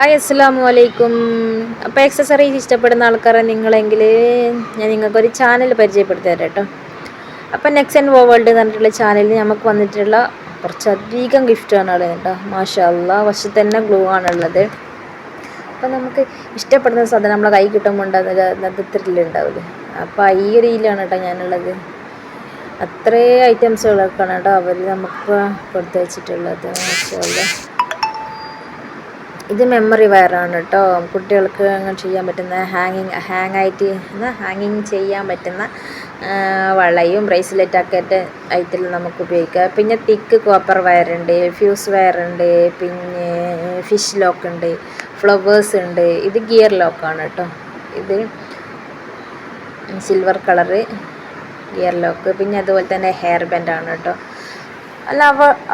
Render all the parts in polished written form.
Hi അസ്സലാമു അലൈക്കും. അപ്പോൾ എക്സസറീസ് ഇഷ്ടപ്പെടുന്ന ആൾക്കാരെ നിങ്ങളെങ്കിൽ ഞാൻ നിങ്ങൾക്കൊരു ചാനൽ പരിചയപ്പെടുത്തി തരാം കേട്ടോ. അപ്പോൾ നെക്സ്റ്റ് ആൻഡ് വേൾഡ് എന്ന് പറഞ്ഞിട്ടുള്ള ചാനലിൽ നമുക്ക് വന്നിട്ടുള്ള കുറച്ചധികം ഗിഫ്റ്റാണ് ഉള്ളത് കേട്ടോ. മാഷാ അല്ലാഹ്, വശത്ത് തന്നെ ഗ്ലൂ ആണുള്ളത്. അപ്പോൾ നമുക്ക് ഇഷ്ടപ്പെടുന്ന സാധനം നമ്മളെ കൈ കിട്ടുമ്പോൾ ഉണ്ടാകുന്ന ത്രില്ലുണ്ടാവില്ലേ. അപ്പോൾ ഈ ഒരു രീതിയിലാണ് കേട്ടോ ഞാനുള്ളത്. അത്രേ ഐറ്റംസുകളൊക്കെയാണ് കേട്ടോ അവർ നമുക്ക് കൊടുത്തു വെച്ചിട്ടുള്ളത്. മാഷാ അല്ലാഹ്, ഇത് മെമ്മറി വയറാണ് കേട്ടോ. കുട്ടികൾക്ക് അങ്ങനെ ചെയ്യാൻ പറ്റുന്ന ഹാങ്ങിങ് ചെയ്യാൻ പറ്റുന്ന വളയും ബ്രേസ്ലെറ്റൊക്കെ ആയിട്ട് നമുക്ക് ഉപയോഗിക്കാം. പിന്നെ തിക്ക് കോപ്പർ വയറുണ്ട്, ഫ്യൂസ് വയറുണ്ട്, പിന്നെ ഫിഷ് ലോക്ക് ഉണ്ട്, ഫ്ലവേഴ്സ് ഉണ്ട്. ഇത് ഗിയർ ലോക്കാണ് കേട്ടോ. ഇത് സിൽവർ കളറ് ഗിയർ ലോക്ക്. പിന്നെ അതുപോലെ തന്നെ ഹെയർ ബാൻഡാണ് കേട്ടോ. അല്ല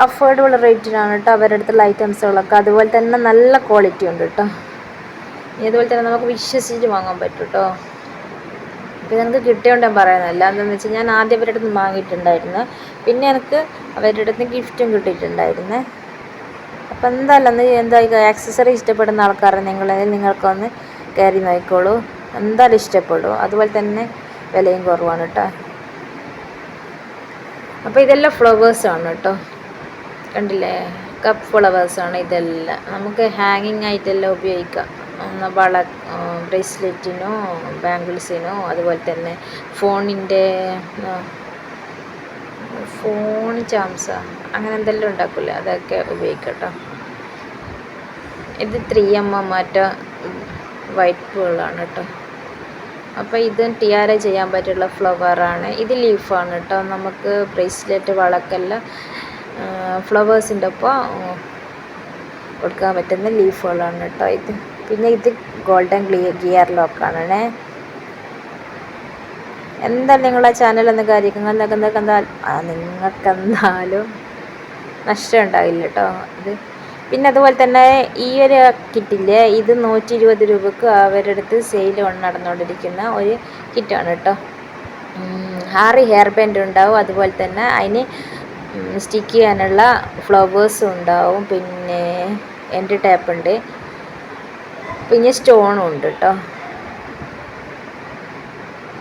അഫോർഡബിൾ റേറ്റിനാണ് കേട്ടോ അവരുടെ അടുത്തുള്ള ഐറ്റംസുകളൊക്കെ. അതുപോലെ തന്നെ നല്ല ക്വാളിറ്റി ഉണ്ട് കേട്ടോ. അതുപോലെ തന്നെ നമുക്ക് വിശ്വസിച്ച് വാങ്ങാൻ പറ്റും കേട്ടോ. ഇപ്പോൾ എനിക്ക് കിട്ടിയോണ്ട് ഞാൻ പറയുന്നതല്ല. എന്താണെന്ന് വെച്ചാൽ ഞാൻ ആദ്യം അവരുടെ അടുത്ത് വാങ്ങിയിട്ടുണ്ടായിരുന്നു. പിന്നെ എനിക്ക് അവരുടെ അടുത്ത് ഗിഫ്റ്റും കിട്ടിയിട്ടുണ്ടായിരുന്നു. അപ്പോൾ എന്തായാലും ആക്സസറി ഇഷ്ടപ്പെടുന്ന ആൾക്കാരെ നിങ്ങൾക്കൊന്ന് കയറി നോക്കിക്കോളൂ. എന്തായാലും ഇഷ്ടപ്പെടും. അതുപോലെ തന്നെ വിലയും കുറവാണ് കേട്ടോ. അപ്പോൾ ഇതെല്ലാം ഫ്ലവേഴ്സാണ് കേട്ടോ. കണ്ടില്ലേ, കപ്പ് ഫ്ലവേഴ്സാണ് ഇതെല്ലാം. നമുക്ക് ഹാങ്ങിങ് ആയിട്ടെല്ലാം ഉപയോഗിക്കാം. ബ്രേസ്ലെറ്റിനോ ബാംഗിൾസിനോ അതുപോലെ തന്നെ ഫോൺ ചാംസ അങ്ങനെ എന്തെല്ലാം ഉണ്ടാക്കില്ലേ, അതൊക്കെ ഉപയോഗിക്കാം കേട്ടോ. ഇത് 3mm മറ്റോ വൈറ്റ് പേളാണ് കേട്ടോ. അപ്പോൾ ഇത് ടിയാര ചെയ്യാൻ പറ്റുള്ള ഫ്ലവറാണ്. ഇത് ലീഫാണ് കേട്ടോ. നമുക്ക് ബ്രേസ്ലെറ്റ് വളക്കെല്ലാം ഫ്ലവേഴ്സിൻ്റെ ഒപ്പം കൊടുക്കാൻ പറ്റുന്ന ലീഫുകളാണ് കേട്ടോ ഇത്. പിന്നെ ഇത് ഗോൾഡൻ ഗിയർ ലോക്കാണ്. എന്തായാലും നിങ്ങളെ ചാനലൊന്ന് നിങ്ങൾക്കെന്തായാലും നഷ്ടം ഉണ്ടാവില്ല കേട്ടോ ഇത്. പിന്നെ അതുപോലെ തന്നെ ഈ ഒരു കിറ്റില്ലേ, ഇത് 120 രൂപക്ക് അവരുടെ അടുത്ത് സെയിൽ നടന്നുകൊണ്ടിരിക്കുന്ന ഒരു കിറ്റാണ് കേട്ടോ. 6 ഹെയർ ബാൻഡ് ഉണ്ടാവും. അതുപോലെ തന്നെ അതിന് സ്റ്റിക്ക് ചെയ്യാനുള്ള ഫ്ലവേഴ്സും ഉണ്ടാവും. പിന്നെ എൻഡ് ടാപ്പ് ഉണ്ട്, പിന്നെ സ്റ്റോണും ഉണ്ട് കേട്ടോ.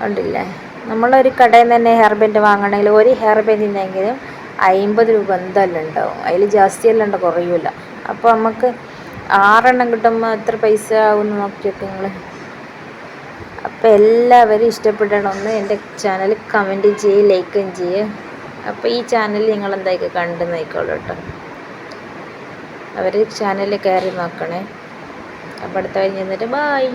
ഉണ്ടില്ലേ, നമ്മളൊരു കടയിൽ നിന്ന് തന്നെ ഹെയർ ബാൻഡ് വാങ്ങണമെങ്കിൽ ഒരു ഹെയർ ബാൻഡിനെങ്കിലും 50 രൂപ എന്തായാലും ഉണ്ടാവും. അതിൽ ജാസ്തിയെല്ലാം ഉണ്ട്, കുറയില്ല. അപ്പോൾ നമുക്ക് 6 എണ്ണം കിട്ടുമ്പോൾ എത്ര പൈസ ആകുമെന്ന് നോക്കിയൊക്കെ നിങ്ങൾ. അപ്പോൾ എല്ലാവരും ഇഷ്ടപ്പെടണമെന്ന് എൻ്റെ ചാനൽ കമൻറ്റ് ചെയ്യുക, ലൈക്കും ചെയ്യുക. അപ്പോൾ ഈ ചാനൽ നിങ്ങൾ എന്തായാലും കണ്ടു നോക്കിക്കോളൂ കേട്ടോ. അവർ ചാനലിൽ കയറി നോക്കണേ. അപ്പോൾ അടുത്ത കഴിഞ്ഞ് ബൈ.